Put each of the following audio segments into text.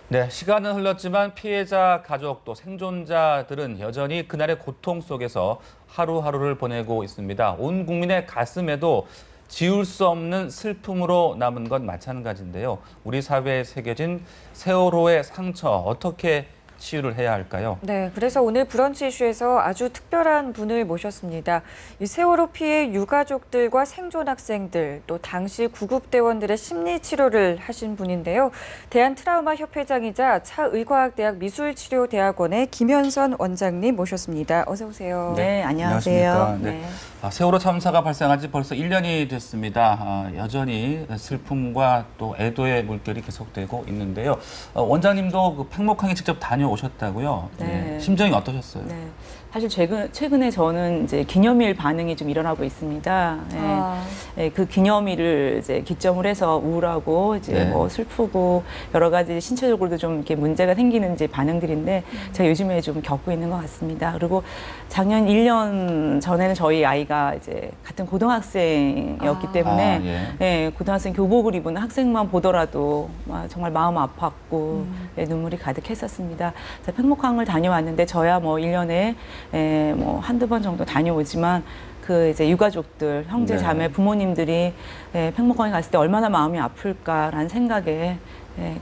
네, 시간은 흘렀지만 피해자 가족 또 생존자들은 여전히 그날의 고통 속에서 하루하루를 보내고 있습니다. 온 국민의 가슴에도 지울 수 없는 슬픔으로 남은 건 마찬가지인데요. 우리 사회에 새겨진 세월호의 상처 어떻게 치유를 해야 할까요? 네, 그래서 오늘 브런치 이슈에서 아주 특별한 분을 모셨습니다. 이 세월호 피해 유가족들과 생존 학생들, 또 당시 구급대원들의 심리 치료를 하신 분인데요. 대한트라우마협회장이자 차의과학대학 미술치료대학원의 김현선 원장님 모셨습니다. 어서 오세요. 네, 안녕하세요. 안녕하십니까? 네. 세월호 참사가 발생한 지 벌써 1년이 됐습니다. 여전히 슬픔과 또 애도의 물결이 계속되고 있는데요. 원장님도 그 팽목항에 직접 다녀오셨다고요? 네. 심정이 어떠셨어요? 네. 사실 최근에 저는 이제 기념일 반응이 좀 일어나고 있습니다. 그 기념일을 이제 기점으로 해서 우울하고 이제 뭐 슬프고 여러 가지 신체적으로도 좀 이렇게 문제가 생기는 이제 반응들인데 제가 요즘에 좀 겪고 있는 것 같습니다. 그리고 작년 1년 전에는 저희 아이가 이제 같은 고등학생이었기 때문에 고등학생 교복을 입은 학생만 보더라도 정말 마음 아팠고 눈물이 가득했었습니다. 팽목항을 다녀왔는데 저야 뭐 1년에 뭐 한두 번 정도 다녀오지만 그 이제 유가족들, 형제, 자매, 부모님들이 팽목항에 갔을 때 얼마나 마음이 아플까라는 생각에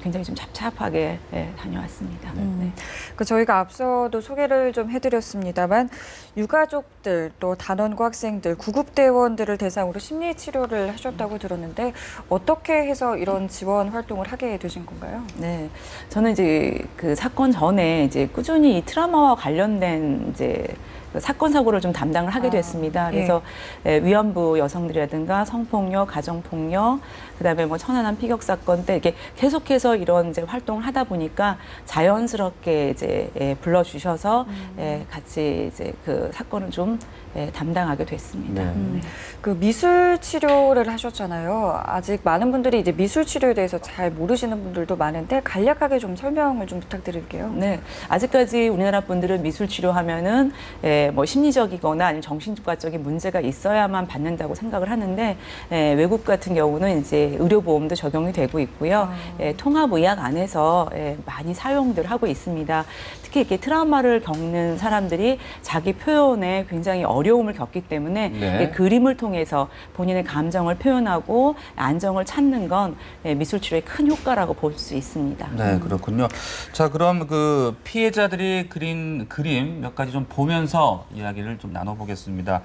굉장히 좀 잡잡하게 다녀왔습니다. 네. 그 저희가 앞서도 소개를 좀 해드렸습니다만 유가족들 또 단원고 학생들 구급대원들을 대상으로 심리 치료를 하셨다고 들었는데 어떻게 해서 이런 지원 활동을 하게 되신 건가요? 네, 저는 이제 그 사건 전에 이제 꾸준히 이 트라우마와 관련된 이제 사건 사고를 좀 담당을 하게 됐습니다. 그래서 위안부 여성들이라든가 성폭력, 가정폭력, 그다음에 뭐 천안함 피격 사건 때 이렇게 계속해서 이런 이제 활동을 하다 보니까 자연스럽게 이제 불러주셔서 같이 이제 그 사건을 좀 담당하게 됐습니다. 그 미술 치료를 하셨잖아요. 아직 많은 분들이 이제 미술 치료에 대해서 잘 모르시는 분들도 많은데 간략하게 좀 설명을 좀 부탁드릴게요. 네, 아직까지 우리나라 분들은 미술 치료하면은 뭐 심리적이거나 아니면 정신과적인 문제가 있어야만 받는다고 생각을 하는데 외국 같은 경우는 이제 의료보험도 적용이 되고 있고요. 통합의학 안에서 많이 사용들 하고 있습니다. 특히 이렇게 트라우마를 겪는 사람들이 자기 표현에 굉장히 어려움을 겪기 때문에 그림을 통해서 본인의 감정을 표현하고 안정을 찾는 건 미술 치료의 큰 효과라고 볼 수 있습니다. 네, 그렇군요. 자, 그럼 그 피해자들이 그린 그림 몇 가지 좀 보면서 이야기를 좀 나눠보겠습니다.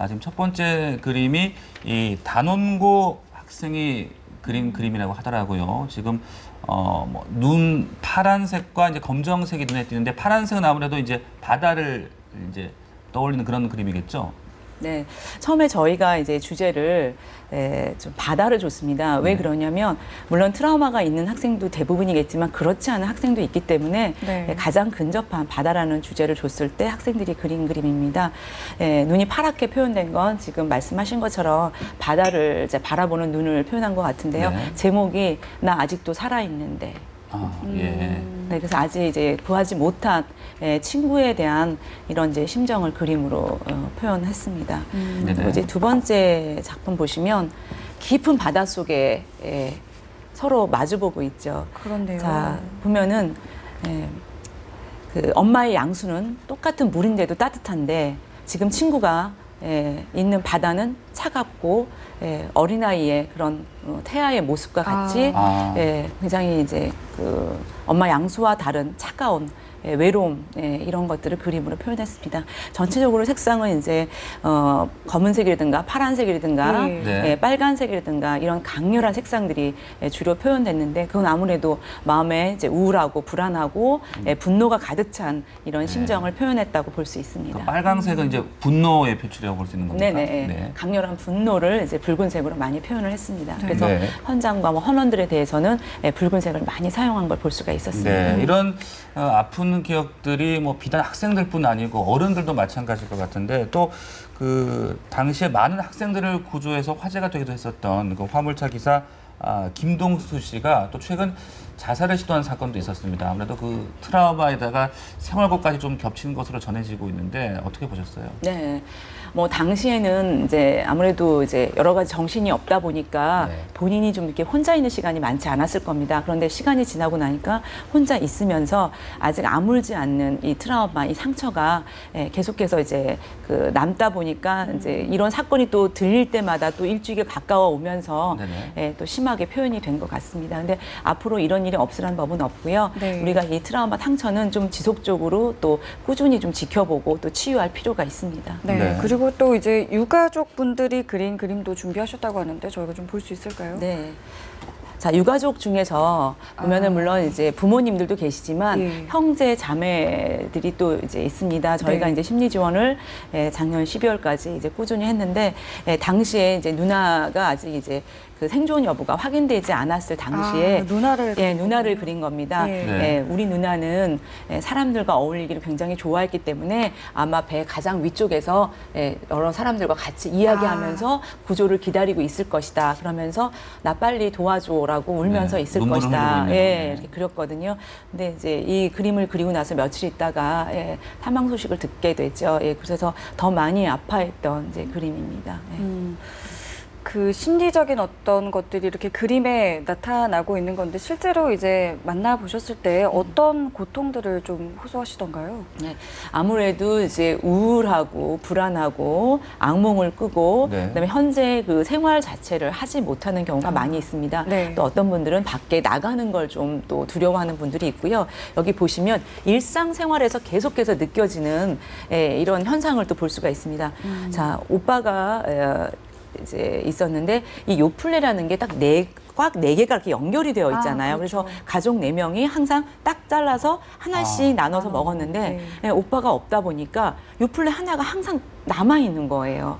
지금 첫 번째 그림이 이 단원고 학생이 그린 그림이라고 하더라고요. 지금 뭐 눈 파란색과 이제 검정색이 눈에 띄는데 파란색은 아무래도 이제 바다를 이제 떠올리는 그런 그림이겠죠. 네, 처음에 저희가 이제 주제를 좀 바다를 줬습니다. 왜 그러냐면 물론 트라우마가 있는 학생도 대부분이겠지만 그렇지 않은 학생도 있기 때문에 가장 근접한 바다라는 주제를 줬을 때 학생들이 그린 그림입니다. 눈이 파랗게 표현된 건 지금 말씀하신 것처럼 바다를 이제 바라보는 눈을 표현한 것 같은데요. 제목이 나 아직도 살아있는데. 네, 그래서 아직 이제 구하지 못한 친구에 대한 이런 이제 심정을 그림으로 표현했습니다. 그리고 이제 두 번째 작품 보시면 깊은 바다 속에 서로 마주보고 있죠. 그런데요. 자, 보면은 그 엄마의 양수는 똑같은 물인데도 따뜻한데 지금 친구가 있는 바다는 차갑고 어린아이의 그런 태아의 모습과 같이 굉장히 이제 그 엄마 양수와 다른 차가운 외로움 이런 것들을 그림으로 표현했습니다. 전체적으로 색상은 이제 검은색이라든가 파란색이라든가 빨간색이라든가 이런 강렬한 색상들이 주로 표현됐는데 그건 아무래도 마음에 이제 우울하고 불안하고 분노가 가득 찬 이런 심정을 표현했다고 볼 수 있습니다. 빨간색은 이제 분노의 표출이라고 볼 수 있는 겁니까? 네네. 강렬한 분노를 이제 붉은색으로 많이 표현을 했습니다. 그래서 현장과 뭐 헌원들에 대해서는 붉은색을 많이 사용한 걸 볼 수가 있었습니다. 이런 아픈 기억들이 뭐 비단 학생들뿐 아니고 어른들도 마찬가지일 것 같은데 또 그 당시에 많은 학생들을 구조해서 화제가 되기도 했었던 그 화물차 기사 김동수 씨가 또 최근 자살을 시도한 사건도 있었습니다. 아무래도 그 트라우마에다가 생활고까지 좀 겹치는 것으로 전해지고 있는데 어떻게 보셨어요? 네. 뭐 당시에는 이제 아무래도 이제 여러 가지 정신이 없다 보니까 네. 본인이 좀 이렇게 혼자 있는 시간이 많지 않았을 겁니다. 그런데 시간이 지나고 나니까 혼자 있으면서 아직 아물지 않는 이 트라우마, 이 상처가 계속해서 이제 그 남다 보니까 이제 이런 사건이 또 들릴 때마다 또 일주일에 가까워 오면서 또 심하게 표현이 된 것 같습니다. 근데 앞으로 이런 일이 없으라는 법은 없고요. 네. 우리가 이 트라우마 상처는 좀 지속적으로 또 꾸준히 좀 지켜보고 또 치유할 필요가 있습니다. 네. 네. 그리고 또 이제 유가족 분들이 그린 그림도 준비하셨다고 하는데 저희가 좀 볼 수 있을까요? 네. 자, 유가족 중에서 보면은 물론 이제 부모님들도 계시지만 예. 형제 자매들이 또 이제 있습니다. 저희가 네. 이제 심리 지원을 작년 12월까지 이제 꾸준히 했는데 당시에 이제 누나가 아직 이제 그 생존 여부가 확인되지 않았을 당시에 누나를 누나를 그린 겁니다. 예. 네. 우리 누나는 사람들과 어울리기를 굉장히 좋아했기 때문에 아마 배 가장 위쪽에서 여러 사람들과 같이 이야기하면서 구조를 기다리고 있을 것이다. 그러면서 나 빨리 도와줘라고 울면서 네. 있을 눈물을 것이다. 흘리고 있네요. 네. 이렇게 그렸거든요. 근데 이제 이 그림을 그리고 나서 며칠 있다가 사망 소식을 듣게 되죠. 그래서 더 많이 아파했던 이제 그림입니다. 그 심리적인 어떤 것들이 이렇게 그림에 나타나고 있는 건데 실제로 이제 만나보셨을 때 어떤 고통들을 좀 호소하시던가요? 네, 아무래도 이제 우울하고 불안하고 악몽을 꾸고 네. 그다음에 현재 그 생활 자체를 하지 못하는 경우가 많이 있습니다. 네. 또 어떤 분들은 밖에 나가는 걸 좀 또 두려워하는 분들이 있고요. 여기 보시면 일상생활에서 계속해서 느껴지는 이런 현상을 또 볼 수가 있습니다. 자, 오빠가 이제 있었는데 이 요플레라는 게 딱 꽉 네 개가 이렇게 연결이 되어 있잖아요. 그렇죠. 그래서 가족 네 명이 항상 딱 잘라서 하나씩 나눠서 먹었는데 오빠가 없다 보니까 요플레 하나가 항상 남아 있는 거예요.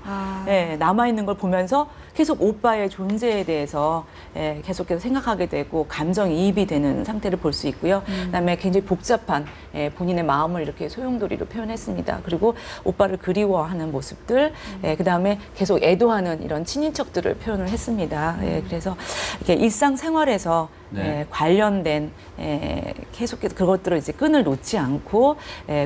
남아 있는 걸 보면서 계속 오빠의 존재에 대해서 계속해서 생각하게 되고 감정이입이 되는 상태를 볼 수 있고요. 그다음에 굉장히 복잡한 본인의 마음을 이렇게 소용돌이로 표현했습니다. 그리고 오빠를 그리워하는 모습들, 그다음에 계속 애도하는 이런 친인척들을 표현을 했습니다. 그래서 이렇게 일상생활에서 네. 관련된 계속해서 그것들을 이제 끈을 놓지 않고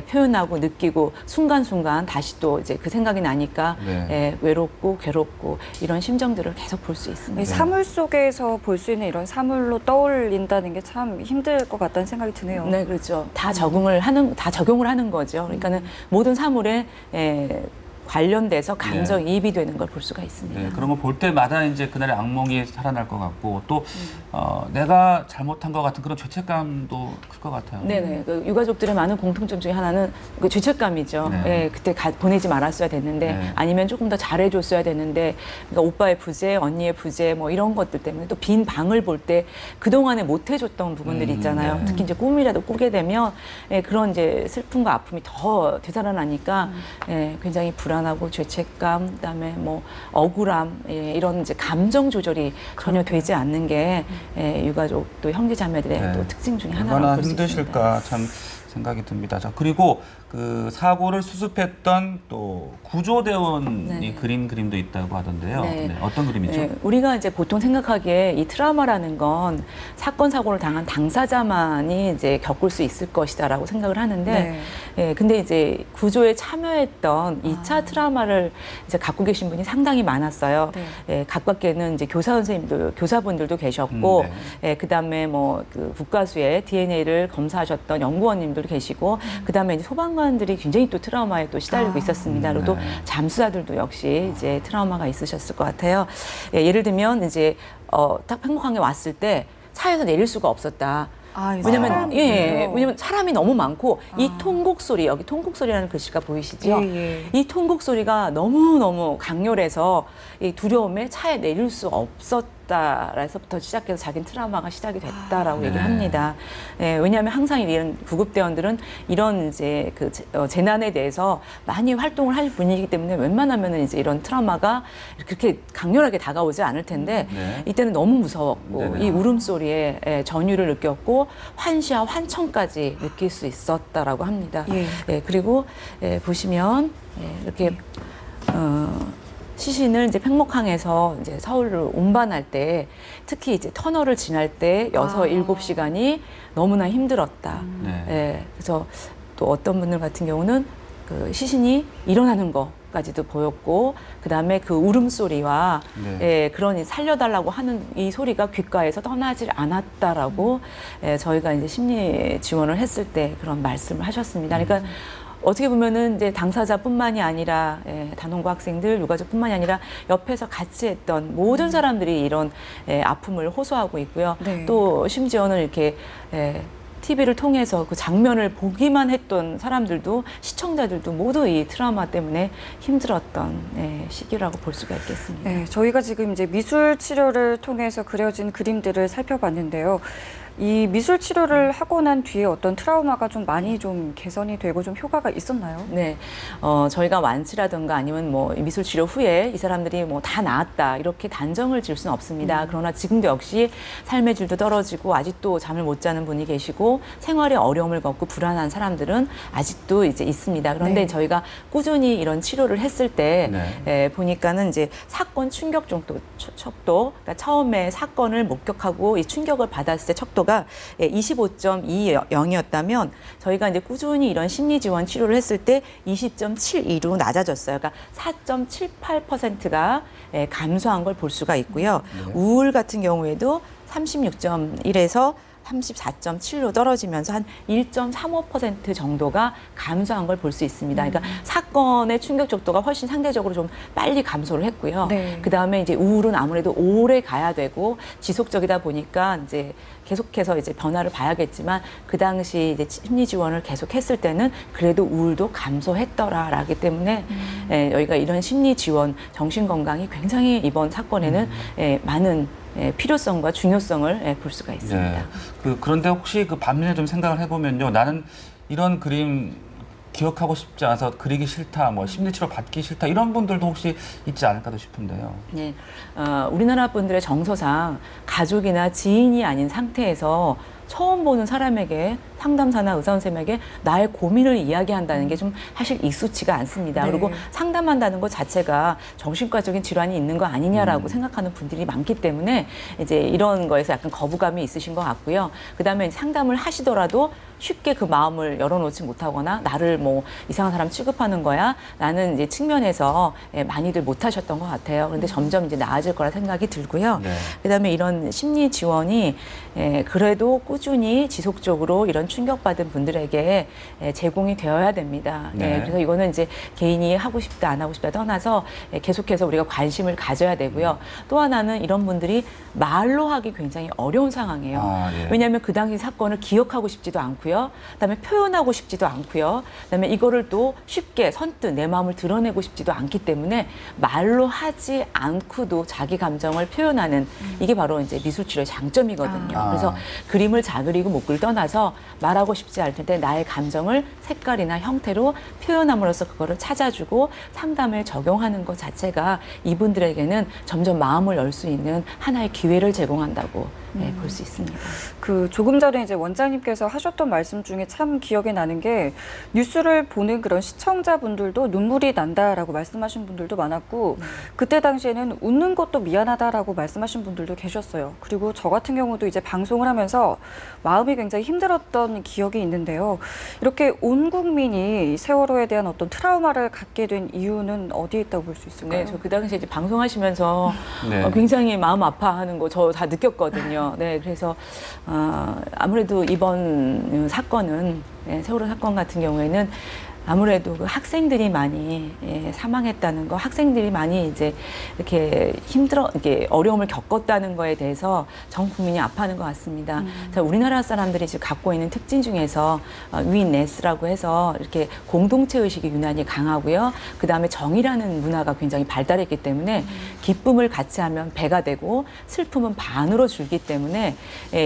표현하고 느끼고 순간순간 다시 또 이제 그 생각이 나니까 네. 외롭고 괴롭고 이런 심정들을 계속 볼 수 있습니다. 이 사물 속에서 볼 수 있는 이런 사물로 떠올린다는 게 참 힘들 것 같다는 생각이 드네요. 네, 그렇죠. 다 적용을 하는 거죠. 그러니까는 모든 사물에 관련돼서 감정이입이 되는 걸 볼 수가 있습니다. 네, 그런 거 볼 때마다 이제 그날의 악몽이 살아날 것 같고 또 내가 잘못한 것 같은 그런 죄책감도 클 것 같아요. 네네. 그 유가족들의 많은 공통점 중에 하나는 그 죄책감이죠. 네. 그때 보내지 말았어야 됐는데 네. 아니면 조금 더 잘해줬어야 됐는데 그러니까 오빠의 부재, 언니의 부재 뭐 이런 것들 때문에 또 빈 방을 볼 때 그동안에 못 해줬던 부분들이 있잖아요. 네. 특히 이제 꿈이라도 꾸게 되면 그런 이제 슬픔과 아픔이 더 되살아나니까 굉장히 불안하고 죄책감, 그다음에 뭐 억울함 이런 이제 감정 조절이 전혀 되지 않는 게 유가족 또 형제 자매들의 네. 또 특징 중에 얼마나 하나라고 볼 수 있습니다. 힘드실까 참 생각이 듭니다. 자, 그리고 그 사고를 수습했던 또 구조대원이 네. 그린 그림도 있다고 하던데요. 네. 네, 어떤 그림이죠? 네, 우리가 이제 보통 생각하기에 이 트라우마라는 건 사건 사고를 당한 당사자만이 이제 겪을 수 있을 것이다라고 생각을 하는데, 근데 이제 구조에 참여했던 2차 트라우마를 이제 갖고 계신 분이 상당히 많았어요. 가깝게는 이제 교사분들도 계셨고, 그다음에 뭐 그 국가수의 DNA를 검사하셨던 연구원님들도 계시고, 그다음에 이제 소방관들이 굉장히 또 트라우마에 또 시달리고 있었습니다. 그리고 또 잠수사들도 역시 이제 트라우마가 있으셨을 것 같아요. 예를 들면 이제 딱 행복하게 왔을 때 차에서 내릴 수가 없었다. 왜냐면 사람이 너무 많고 이 통곡 소리, 여기 통곡 소리라는 글씨가 보이시죠? 이 통곡 소리가 너무 강렬해서 이 두려움에 차에 내릴 수 없었다라서부터 시작해서 자기는 트라우마가 시작이 됐다라고 얘기를 합니다. 왜냐하면 항상 이런 구급대원들은 이런 이제 그 재난에 대해서 많이 활동을 할 분이기 때문에 웬만하면은 이제 이런 트라우마가 그렇게 강렬하게 다가오지 않을 텐데 이때는 너무 무서웠고 이 울음소리에 전율을 느꼈고 환시와 환청까지 느낄 수 있었다라고 합니다. 그리고 보시면 이렇게 시신을 이제 팽목항에서 이제 서울로 운반할 때 특히 이제 터널을 지날 때 6-7시간이 너무나 힘들었다. 네. 예, 그래서 또 어떤 분들 같은 경우는 그 시신이 일어나는 거까지도 보였고, 그 다음에 그 울음소리와 네. 예, 그런 살려달라고 하는 이 소리가 귓가에서 떠나질 않았다라고 예, 저희가 이제 심리 지원을 했을 때 그런 말씀을 하셨습니다. 그러니까 어떻게 보면은 이제 당사자뿐만이 아니라 단원고 학생들, 유가족뿐만이 아니라 옆에서 같이 했던 모든 사람들이 이런 아픔을 호소하고 있고요. 네. 또 심지어는 이렇게 TV를 통해서 그 장면을 보기만 했던 사람들도, 시청자들도 모두 이 트라우마 때문에 힘들었던 시기라고 볼 수가 있겠습니다. 네, 저희가 지금 이제 미술 치료를 통해서 그려진 그림들을 살펴봤는데요. 이 미술 치료를 하고 난 뒤에 어떤 트라우마가 좀 많이 좀 개선이 되고 좀 효과가 있었나요? 네, 저희가 완치라든가 아니면 뭐 미술 치료 후에 이 사람들이 뭐 다 나았다 이렇게 단정을 지을 수는 없습니다. 그러나 지금도 역시 삶의 질도 떨어지고 아직도 잠을 못 자는 분이 계시고 생활에 어려움을 겪고 불안한 사람들은 아직도 이제 있습니다. 그런데 네. 저희가 꾸준히 이런 치료를 했을 때 네. 보니까는 이제 사건 충격 척도, 그러니까 처음에 사건을 목격하고 이 충격을 받았을 때 척도가 25.20이었다면 저희가 이제 꾸준히 이런 심리 지원 치료를 했을 때 20.72로 낮아졌어요. 그러니까 4.78%가 감소한 걸 볼 수가 있고요. 네. 우울 같은 경우에도 36.1에서 34.7로 떨어지면서 한 1.35% 정도가 감소한 걸 볼 수 있습니다. 그러니까 사건의 충격 족도가 훨씬 상대적으로 좀 빨리 감소를 했고요. 네. 그 다음에 이제 우울은 아무래도 오래 가야 되고 지속적이다 보니까 이제 계속해서 이제 변화를 봐야겠지만 그 당시 이제 심리 지원을 계속 했을 때는 그래도 우울도 감소했더라라기 때문에 여기가 이런 심리 지원, 정신 건강이 굉장히 이번 사건에는 많은 필요성과 중요성을 볼 수가 있습니다. 네. 그런데 혹시 그 반면에 좀 생각을 해보면요. 나는 이런 그림 기억하고 싶지 않아서 그리기 싫다, 뭐 심리치료 받기 싫다 이런 분들도 혹시 있지 않을까도 싶은데요. 네, 우리나라 분들의 정서상 가족이나 지인이 아닌 상태에서 처음 보는 사람에게, 상담사나 의사 선생님에게 나의 고민을 이야기한다는 게 좀 사실 익숙치가 않습니다. 네. 그리고 상담한다는 것 자체가 정신과적인 질환이 있는 거 아니냐라고 생각하는 분들이 많기 때문에 이제 이런 거에서 약간 거부감이 있으신 것 같고요. 그다음에 상담을 하시더라도 쉽게 그 마음을 열어놓지 못하거나 나를 뭐 이상한 사람 취급하는 거야 라는 이제 측면에서 많이들 못하셨던 것 같아요. 그런데 점점 이제 나아질 거라 생각이 들고요. 네. 그다음에 이런 심리 지원이 그래도 꾸준히 지속적으로 이런 충격받은 분들에게 제공이 되어야 됩니다. 네. 그래서 이거는 이제 개인이 하고 싶다 안 하고 싶다 떠나서 계속해서 우리가 관심을 가져야 되고요. 또 하나는 이런 분들이 말로 하기 굉장히 어려운 상황이에요. 아, 예. 왜냐하면 그 당시 사건을 기억하고 싶지도 않고요. 그다음에 표현하고 싶지도 않고요. 그다음에 이거를 또 쉽게 선뜻 내 마음을 드러내고 싶지도 않기 때문에 말로 하지 않고도 자기 감정을 표현하는 이게 바로 이제 미술치료의 장점이거든요. 아. 그래서 그림을 잘 그리고 못 그릴 떠나서 말하고 싶지 않을 텐데 나의 감정을 색깔이나 형태로 표현함으로써 그거를 찾아주고 상담을 적용하는 것 자체가 이분들에게는 점점 마음을 열 수 있는 하나의 기회를 제공한다고 볼 수 있습니다. 그 조금 전에 이제 원장님께서 하셨던 말씀 중에 참 기억에 나는 게 뉴스를 보는 그런 시청자분들도 눈물이 난다라고 말씀하신 분들도 많았고 그때 당시에는 웃는 것도 미안하다라고 말씀하신 분들도 계셨어요. 그리고 저 같은 경우도 이제 방송을 하면서 마음이 굉장히 힘들었던 기억이 있는데요. 이렇게 온 국민이 이 세월호에 대한 어떤 트라우마를 갖게 된 이유는 어디에 있다고 볼 수 있을까요? 네, 저 그 당시에 이제 방송하시면서 네. 굉장히 마음 아파하는 거 저 다 느꼈거든요. 네, 그래서 아무래도 이번 사건은 세월호 사건 같은 경우에는 아무래도 그 학생들이 많이 사망했다는 거, 학생들이 많이 이제 이렇게 이렇게 어려움을 겪었다는 거에 대해서 전 국민이 아파하는 것 같습니다. 자, 우리나라 사람들이 지금 갖고 있는 특징 중에서 위네스라고 해서 이렇게 공동체 의식이 유난히 강하고요. 그 다음에 정의라는 문화가 굉장히 발달했기 때문에 기쁨을 같이 하면 배가 되고 슬픔은 반으로 줄기 때문에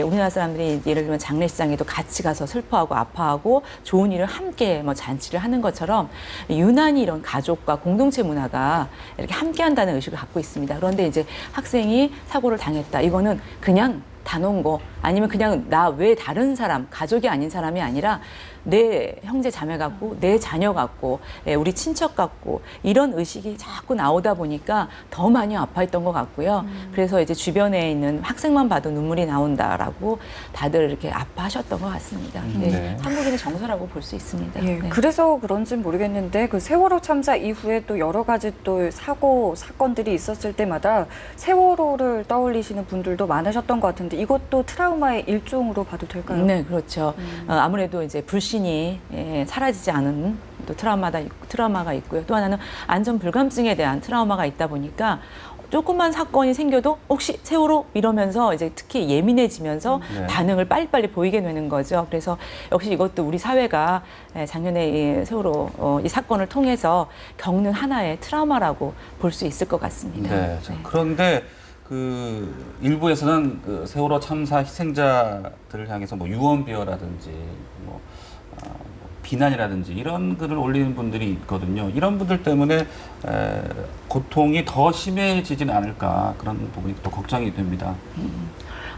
우리나라 사람들이 예를 들면 장례식장에도 같이 가서 슬퍼하고 아파하고 좋은 일을 함께 뭐 잔치를 하는 것처럼 유난히 이런 가족과 공동체 문화가 이렇게 함께한다는 의식을 갖고 있습니다. 그런데 이제 학생이 사고를 당했다. 이거는 그냥 단언고 아니면 그냥 나 외 다른 사람, 가족이 아닌 사람이 아니라 내 형제 자매 같고 내 자녀 같고 우리 친척 같고 이런 의식이 자꾸 나오다 보니까 더 많이 아파했던 것 같고요. 그래서 이제 주변에 있는 학생만 봐도 눈물이 나온다라고 다들 이렇게 아파하셨던 것 같습니다. 네. 한국인의 정서라고 볼 수 있습니다. 예, 그래서 그런지는 모르겠는데 그 세월호 참사 이후에 또 여러 가지 또 사건들이 있었을 때마다 세월호를 떠올리시는 분들도 많으셨던 것 같은데 이것도 트라우마의 일종으로 봐도 될까요? 네, 그렇죠. 아무래도 이제 불신이 사라지지 않은 또 트라우마가 있고요. 또 하나는 안전 불감증에 대한 트라우마가 있다 보니까 조그만 사건이 생겨도 혹시 세월호 이러면서 이제 특히 예민해지면서 네. 반응을 빨리빨리 보이게 되는 거죠. 그래서 역시 이것도 우리 사회가 작년에 이 세월호 이 사건을 통해서 겪는 하나의 트라우마라고 볼 수 있을 것 같습니다. 네. 자, 그런데 그 일부에서는 그 세월호 참사 희생자들을 향해서 뭐 유언비어라든지 뭐 비난이라든지 이런 글을 올리는 분들이 있거든요. 이런 분들 때문에 고통이 더 심해지지는 않을까 그런 부분이 또 걱정이 됩니다.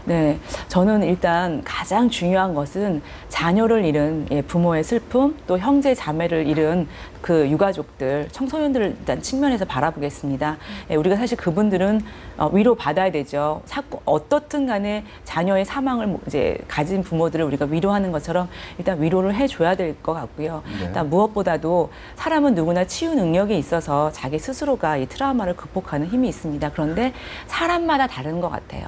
네, 저는 일단 가장 중요한 것은 자녀를 잃은 부모의 슬픔, 또 형제 자매를 잃은 그 유가족들, 청소년들을 일단 측면에서 바라보겠습니다. 우리가 사실 그분들은 위로 받아야 되죠. 어떻든 간에 자녀의 사망을 이제 가진 부모들을 우리가 위로하는 것처럼 일단 위로를 해줘야 될 것 같고요. 네. 일단 무엇보다도 사람은 누구나 치유 능력이 있어서 자기 스스로가 이 트라우마를 극복하는 힘이 있습니다. 그런데 사람마다 다른 것 같아요.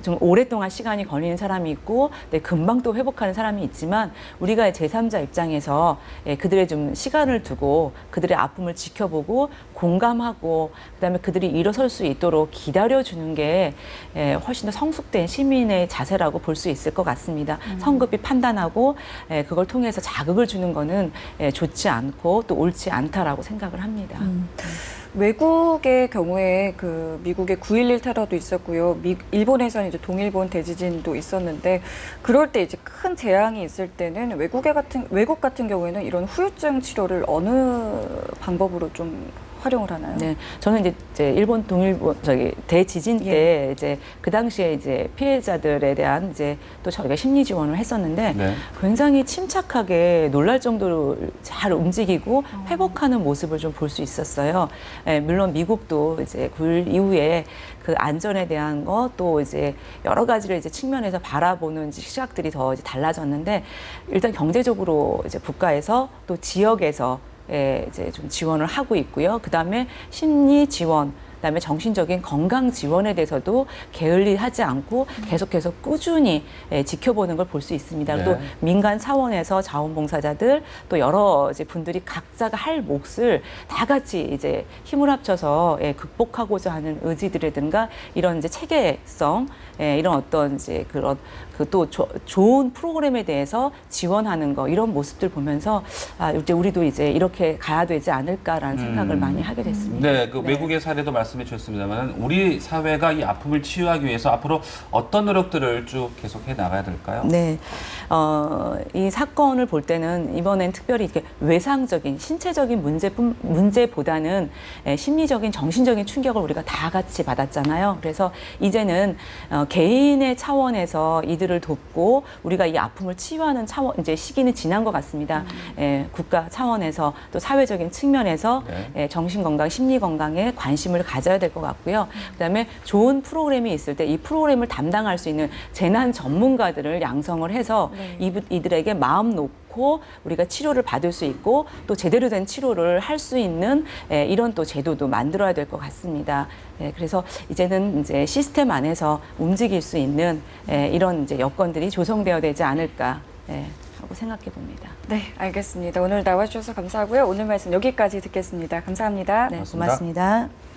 좀 오랫동안 시간이 걸리는 사람이 있고 금방 또 회복하는 사람이 있지만 우리가 제3자 입장에서 그들의 좀 시간을 두고 그들의 아픔을 지켜보고 공감하고 그다음에 그들이 일어설 수 있도록 기다려주는 게 훨씬 더 성숙된 시민의 자세라고 볼 수 있을 것 같습니다. 성급히 판단하고 그걸 통해서 자극을 주는 거는 좋지 않고 또 옳지 않다라고 생각을 합니다. 외국의 경우에 그 미국의 9.11 테러도 있었고요. 일본에서는 이제 동일본 대지진도 있었는데 그럴 때 이제 큰 재앙이 있을 때는 외국 같은 경우에는 이런 후유증 치료를 어느 방법으로 좀 활용을 하나요? 네, 저는 이제 일본 동일본 대지진 때 이제 그 당시에 이제 피해자들에 대한 이제 또 저희가 심리 지원을 했었는데 네. 굉장히 침착하게 놀랄 정도로 잘 움직이고 회복하는 모습을 좀 볼 수 있었어요. 물론 미국도 이제 9.11 이후에 그 안전에 대한 것 또 이제 여러 가지를 이제 측면에서 바라보는 시각들이 더 이제 달라졌는데 일단 경제적으로 이제 국가에서 또 지역에서 이제 좀 지원을 하고 있고요. 그 다음에 심리 지원, 그다음에 정신적인 건강 지원에 대해서도 게을리하지 않고 계속해서 꾸준히 지켜보는 걸 볼 수 있습니다. 네. 또 민간 차원에서 자원봉사자들 또 여러 이제 분들이 각자가 할 몫을 다 같이 이제 힘을 합쳐서 극복하고자 하는 의지들이든가 이런 이제 체계성 이런 어떤 이제 그런 그 또 좋은 프로그램에 대해서 지원하는 거 이런 모습들 보면서 이제 우리도 이제 이렇게 가야 되지 않을까라는 생각을 많이 하게 됐습니다. 네, 그 외국의 사례도 말씀해 주셨습니다만 우리 사회가 이 아픔을 치유하기 위해서 앞으로 어떤 노력들을 쭉 계속해 나가야 될까요? 네, 이 사건을 볼 때는 이번엔 특별히 이렇게 외상적인 신체적인 문제보다는 심리적인 정신적인 충격을 우리가 다 같이 받았잖아요. 그래서 이제는 개인의 차원에서 이들을 돕고 우리가 이 아픔을 치유하는 차원 이제 시기는 지난 것 같습니다. 국가 차원에서 또 사회적인 측면에서 정신 건강, 심리 건강에 관심을 가져야 될 것 같고요. 그다음에 좋은 프로그램이 있을 때 이 프로그램을 담당할 수 있는 재난 전문가들을 양성을 해서 이들에게 마음 놓고 우리가 치료를 받을 수 있고 또 제대로 된 치료를 할 수 있는 이런 또 제도도 만들어야 될 것 같습니다. 그래서 이제는 이제 시스템 안에서 움직일 수 있는 이런 이제 여건들이 조성되어야 되지 않을까 하고 생각해 봅니다. 네, 알겠습니다. 오늘 나와주셔서 감사하고요. 오늘 말씀 여기까지 듣겠습니다. 감사합니다. 네, 고맙습니다. 고맙습니다.